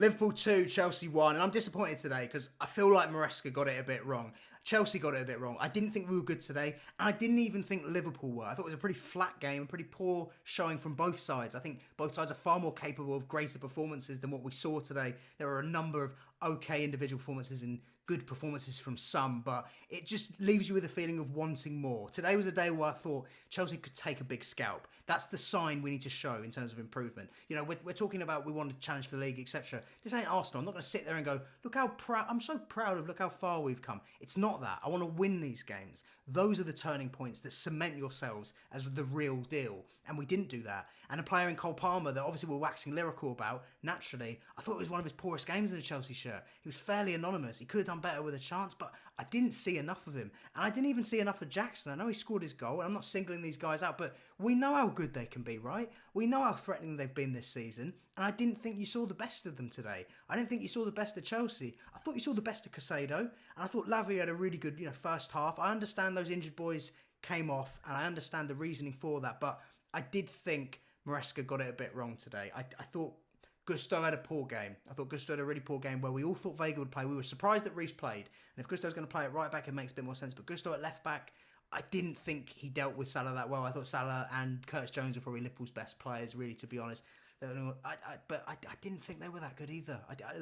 Liverpool 2, Chelsea 1, and I'm disappointed today because I feel like Maresca got it a bit wrong. Chelsea got it a bit wrong. I didn't think we were good today, and I didn't even think Liverpool were. I thought it was a pretty flat game, a pretty poor showing from both sides. I think both sides are far more capable of greater performances than what we saw today. There were a number of okay individual performances and good performances from some, but it just leaves you with a feeling of wanting more. Today was a day where I thought Chelsea could take a big scalp. That's the sign we need to show in terms of improvement. You know, we're talking about we want to challenge for the league, etc. This ain't Arsenal. I'm not going to sit there and go, look how proud, I'm so proud of, look how far we've come. It's not that. I want to win these games. Those are the turning points that cement yourselves as the real deal. And we didn't do that. And a player in Cole Palmer that obviously we're waxing lyrical about, naturally, I thought it was one of his poorest games in a Chelsea shirt. He was fairly anonymous. He could have done better with a chance, but I didn't see enough of him. And I didn't even see enough of Jackson. I know he scored his goal, and I'm not singling these guys out, but we know how good they can be, right? We know how threatening they've been this season, and I didn't think you saw the best of them today. I didn't think you saw the best of Chelsea. I thought you saw the best of Casado, and I thought Lavia had a really good, first half. I understand those injured boys came off, and I understand the reasoning for that, but I did think Maresca got it a bit wrong today. I thought Gusto had a poor game. I thought Gusto had a really poor game where we all thought Vega would play. We were surprised that Reece played. And if Gusto's going to play at right back, it makes a bit more sense. But Gusto at left back, I didn't think he dealt with Salah that well. I thought Salah and Curtis Jones were probably Liverpool's best players, really, to be honest. But I didn't think they were that good either.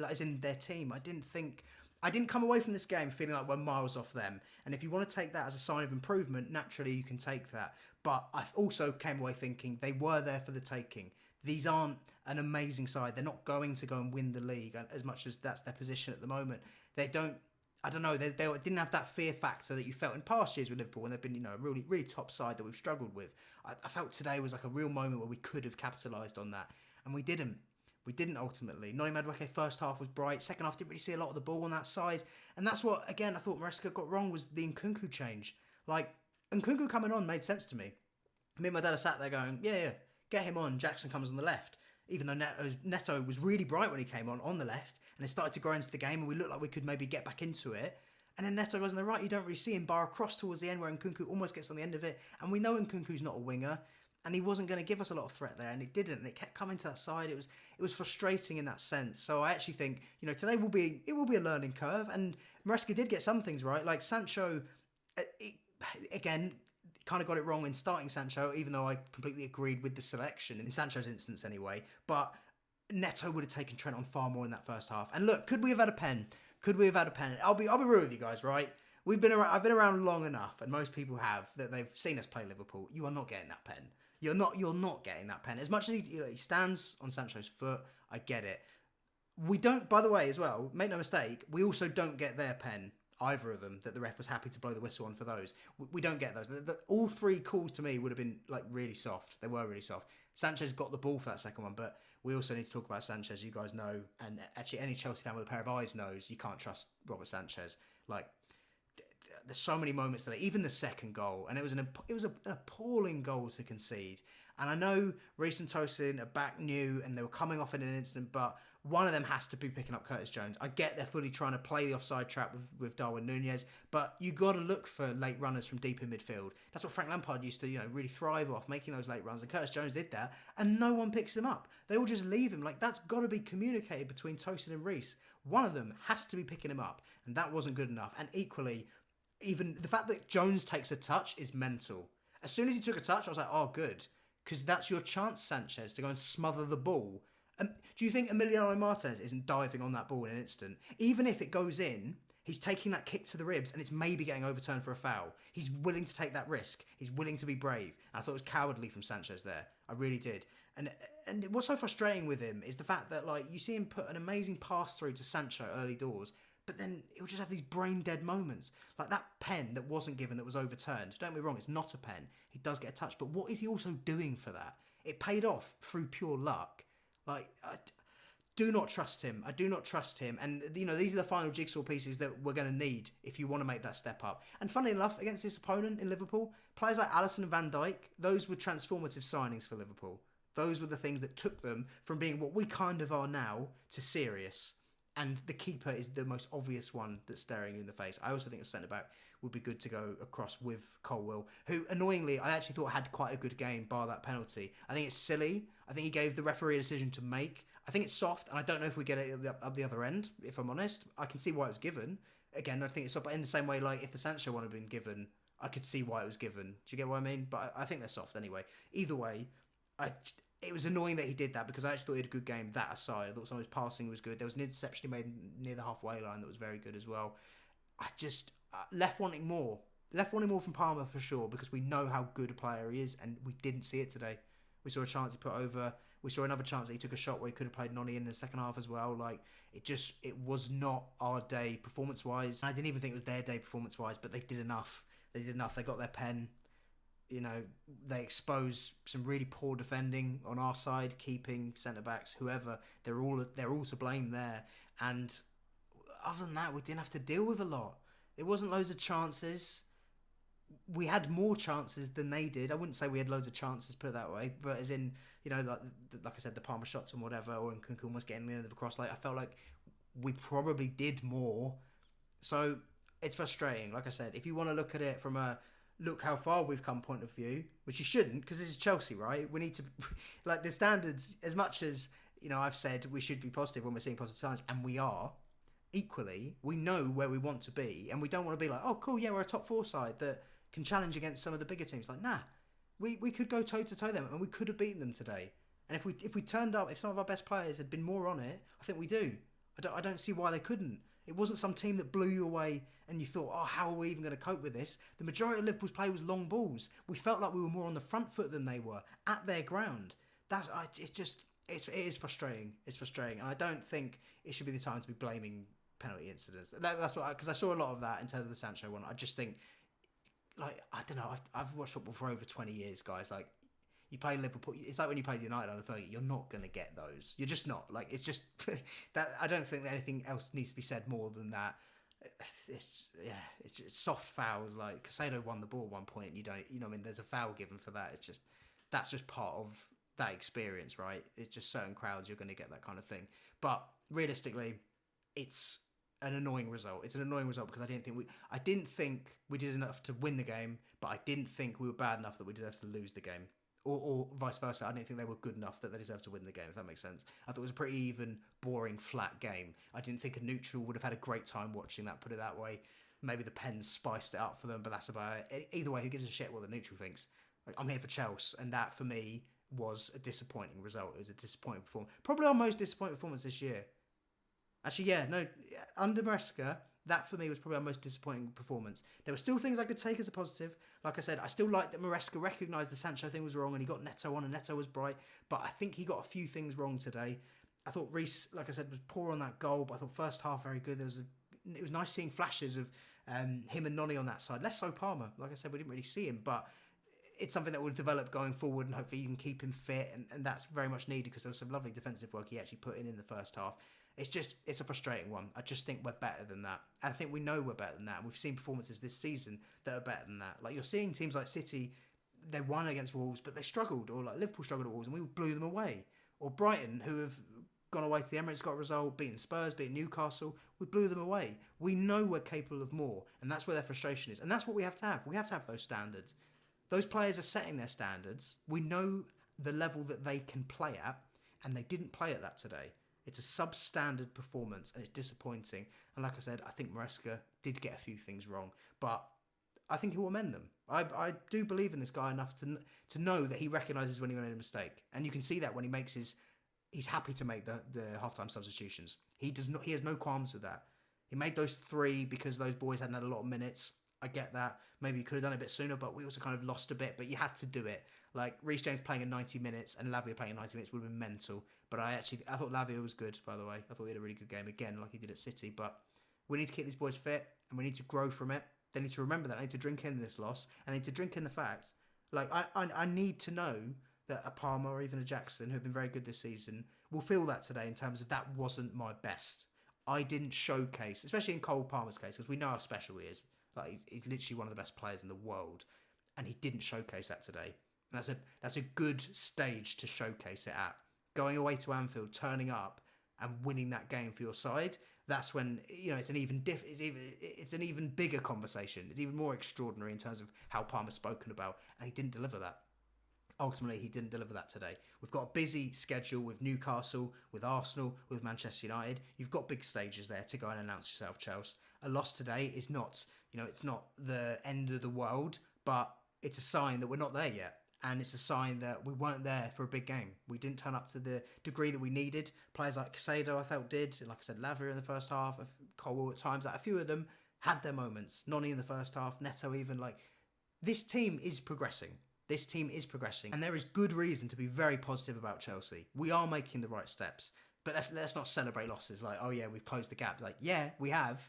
As in their team. I didn't come away from this game feeling like we're miles off them. And if you want to take that as a sign of improvement, naturally you can take that. But I also came away thinking they were there for the taking. These aren't an amazing side. They're not going to go and win the league as much as that's their position at the moment. They don't. I don't know. They didn't have that fear factor that you felt in past years with Liverpool when they've been, a really, really top side that we've struggled with. I felt today was like a real moment where we could have capitalised on that, and we didn't. We didn't ultimately. Noni Madueke first half was bright. Second half didn't really see a lot of the ball on that side, and that's what again I thought Maresca got wrong was the Nkunku change. Like Nkunku coming on made sense to me. Me and my dad are sat there going, yeah. Get him on, Jackson comes on the left. Even though Neto was really bright when he came on the left, and it started to grow into the game, and we looked like we could maybe get back into it. And then Neto goes on the right, you don't really see him bar across towards the end where Nkunku almost gets on the end of it. And we know Nkunku's not a winger, and he wasn't going to give us a lot of threat there, and it didn't. And it kept coming to that side. It was frustrating in that sense. So I actually think, today will be a learning curve, and Maresca did get some things right. Like Sancho, again, kind of got it wrong in starting Sancho, even though I completely agreed with the selection in Sancho's instance anyway. But Neto would have taken Trent on far more in that first half. And look, could we have had a pen? Could we have had a pen? I'll be real with you guys, right? I've been around long enough, and most people have, that they've seen us play Liverpool. You are not getting that pen. You're not getting that pen. As much as he stands on Sancho's foot, I get it. We don't, by the way, as well, make no mistake, we also don't get their pen. Either of them, that the ref was happy to blow the whistle on for those. We don't get those. All three calls to me would have been like really soft. They were really soft. Sanchez got the ball for that second one, but we also need to talk about Sanchez. You guys know, and actually any Chelsea fan with a pair of eyes knows you can't trust Robert Sanchez. Like, there's so many moments today, even the second goal, and it was an appalling goal to concede. And I know Reece and Tosin are back new, and they were coming off in an instant, but one of them has to be picking up Curtis Jones. I get they're fully trying to play the offside trap with Darwin Nunez, but you got to look for late runners from deep in midfield. That's what Frank Lampard used to, really thrive off, making those late runs, and Curtis Jones did that, and no one picks him up. They all just leave him. Like, that's got to be communicated between Tosin and Reece. One of them has to be picking him up, and that wasn't good enough. And equally, even the fact that Jones takes a touch is mental. As soon as he took a touch, I was like, oh, good. Because that's your chance, Sanchez, to go and smother the ball. Do you think Emiliano Martinez isn't diving on that ball in an instant? Even if it goes in, he's taking that kick to the ribs and it's maybe getting overturned for a foul. He's willing to take that risk. He's willing to be brave. And I thought it was cowardly from Sanchez there. I really did. And what's so frustrating with him is the fact that, like, you see him put an amazing pass through to Sancho early doors, but then he'll just have these brain-dead moments. Like that pen that wasn't given, that was overturned. Don't get me wrong, it's not a pen. He does get a touch. But what is he also doing for that? It paid off through pure luck. Like, I do not trust him. I do not trust him. And, these are the final jigsaw pieces that we're going to need if you want to make that step up. And funnily enough, against this opponent in Liverpool, players like Alisson and Van Dijk, those were transformative signings for Liverpool. Those were the things that took them from being what we kind of are now to serious. And the keeper is the most obvious one that's staring you in the face. I also think a centre-back would be good to go across with Colwill, who, annoyingly, I actually thought had quite a good game, bar that penalty. I think it's silly. I think he gave the referee a decision to make. I think it's soft, and I don't know if we get it up the other end. If I'm honest, I can see why it was given. Again, I think it's soft, but in the same way, like if the Sancho one had been given, I could see why it was given. Do you get what I mean? But I think they're soft anyway. Either way, I it was annoying that he did that because I actually thought he had a good game. That aside, I thought some of his passing was good. There was an interception he made near the halfway line that was very good as well. I just left wanting more. Left wanting more from Palmer for sure because we know how good a player he is, and we didn't see it today. We saw a chance he put over. We saw another chance that he took a shot where he could have played Noni in the second half as well. Like it was not our day performance wise. I didn't even think it was their day performance wise, but they did enough. They did enough. They got their pen. You know, they exposed some really poor defending on our side, keeping centre backs, whoever. They're all to blame there. And other than that, we didn't have to deal with a lot. It wasn't loads of chances. We had more chances than they did. I wouldn't say we had loads of chances, put it that way, but as in, you know, like I said, the Palmer shots and whatever, or in Kunkun was getting in the cross. Like I felt like we probably did more. So it's frustrating. Like I said, if you want to look at it from a look how far we've come point of view, which you shouldn't, because this is Chelsea, right? We need to, like the standards, as much as, you know, I've said we should be positive when we're seeing positive signs, and we are, equally, we know where we want to be, and we don't want to be like, oh, cool, yeah, we're a top four side that can challenge against some of the bigger teams. Like, nah, we could go toe to toe them, and we could have beaten them today. And if we turned up, if some of our best players had been more on it, I think we do. I don't see why they couldn't. It wasn't some team that blew you away and you thought, oh, how are we even going to cope with this? The majority of Liverpool's play was long balls. We felt like we were more on the front foot than they were at their ground. It is frustrating. It's frustrating, and I don't think it should be the time to be blaming penalty incidents. That's what, because I saw a lot of that in terms of the Sancho one. I just think, like, I don't know. I've watched football for over 20 years, guys. Like, you play Liverpool. It's like when you played United under Fergie. You're not going to get those. You're just not. Like, it's just that. I don't think that anything else needs to be said more than that. It's just soft fouls. Like Casado won the ball at one point, and you don't. You know, I mean, there's a foul given for that. It's just that's just part of that experience, right? It's just certain crowds you're going to get that kind of thing. But realistically, it's an annoying result. It's an annoying result because I didn't think we did enough to win the game, but I didn't think we were bad enough that we deserved to lose the game. Or vice versa. I didn't think they were good enough that they deserved to win the game, if that makes sense. I thought it was a pretty even, boring, flat game. I didn't think a neutral would have had a great time watching that, put it that way. Maybe the Pens spiced it up for them, but that's about it. Either way, who gives a shit what the neutral thinks? Like, I'm here for Chelsea, and that, for me, was a disappointing result. It was a disappointing performance. Probably our most disappointing performance this year. Actually, yeah, no, under Maresca, that for me was probably our most disappointing performance. There were still things I could take as a positive. Like I said, I still like that Maresca recognised the Sancho thing was wrong and he got Neto on and Neto was bright. But I think he got a few things wrong today. I thought Reece, like I said, was poor on that goal, but I thought first half very good. It was nice seeing flashes of him and Noni on that side. Less so Palmer. Like I said, we didn't really see him, but it's something that will develop going forward, and hopefully you can keep him fit, and that's very much needed because there was some lovely defensive work he actually put in the first half. It's a frustrating one. I just think we're better than that. I think we know we're better than that. And we've seen performances this season that are better than that. Like, you're seeing teams like City, they won against Wolves, but they struggled. Or like Liverpool struggled at Wolves and we blew them away. Or Brighton, who have gone away to the Emirates, got a result, beating Spurs, beating Newcastle, we blew them away. We know we're capable of more. And that's where their frustration is. And that's what we have to have. We have to have those standards. Those players are setting their standards. We know the level that they can play at, and they didn't play at that today. It's a substandard performance, and it's disappointing. And like I said, I think Maresca did get a few things wrong, but I think he will amend them. I do believe in this guy enough to know that he recognises when he made a mistake, and you can see that when he makes he's happy to make the halftime substitutions. He has no qualms with that. He made those 3 because those boys hadn't had a lot of minutes. I get that. Maybe you could have done it a bit sooner, but we also kind of lost a bit. But you had to do it. Like, Reece James playing in 90 minutes and Lavia playing in 90 minutes would have been mental. But I thought Lavia was good, by the way. I thought he had a really good game again, like he did at City. But we need to keep these boys fit, and we need to grow from it. They need to remember that. I need to drink in this loss, and I need to drink in the fact. Like, I need to know that a Palmer or even a Jackson, who have been very good this season, will feel that today in terms of that wasn't my best. I didn't showcase, especially in Cole Palmer's case, because we know how special he is. Like, he's literally one of the best players in the world, and he didn't showcase that today. And that's a good stage to showcase it at. Going away to Anfield, turning up, and winning that game for your side. That's when, you know, it's an even bigger conversation. It's even more extraordinary in terms of how Palmer's spoken about, and he didn't deliver that. Ultimately, he didn't deliver that today. We've got a busy schedule with Newcastle, with Arsenal, with Manchester United. You've got big stages there to go and announce yourself, Chelsea. A loss today is not, it's not the end of the world, but it's a sign that we're not there yet. And it's a sign that we weren't there for a big game. We didn't turn up to the degree that we needed. Players like Casado, I felt, did. Like I said, Lavia in the first half, Colwell at times. Like, a few of them had their moments. Noni in the first half, Neto even. Like, this team is progressing. This team is progressing, and there is good reason to be very positive about Chelsea. We are making the right steps, but let's not celebrate losses like, oh yeah, we've closed the gap. Like, yeah, we have.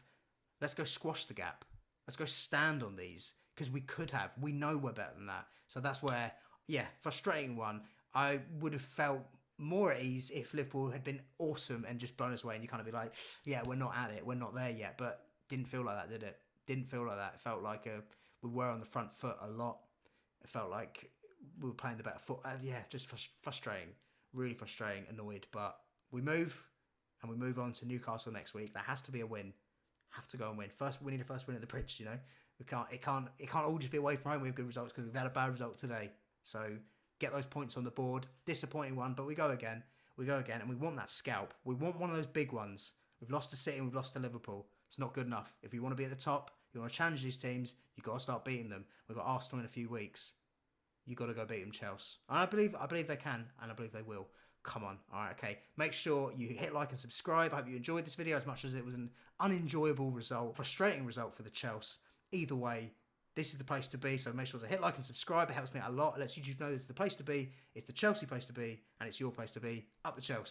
Let's go squash the gap. Let's go stand on these, because we could have. We know we're better than that. So that's where, yeah, frustrating one. I would have felt more at ease if Liverpool had been awesome and just blown us away, and you kind of be like, yeah, we're not at it. We're not there yet. But didn't feel like that, did it? Didn't feel like that. It felt like we were on the front foot a lot. It felt like we were playing the better foot. Yeah, just frustrating. Really frustrating, annoyed. But we move, and we move on to Newcastle next week. That has to be a win. Have to go and win. We need a first win at the bridge, We can't. It can't all just be away from home with good results, because we've had a bad result today. So get those points on the board. Disappointing one, but we go again. And we want that scalp. We want one of those big ones. We've lost to City and we've lost to Liverpool. It's not good enough. If you want to be at the top, you want to challenge these teams, you've got to start beating them. We've got Arsenal in a few weeks. You've got to go beat them, Chelsea. And I believe they can, and I believe they will. Come on. All right, okay. Make sure you hit like and subscribe. I hope you enjoyed this video as much as it was an unenjoyable result, frustrating result for the Chelsea. Either way, this is the place to be. So make sure to hit like and subscribe. It helps me out a lot. It lets YouTube know this is the place to be. It's the Chelsea place to be, and it's your place to be. Up the Chelsea.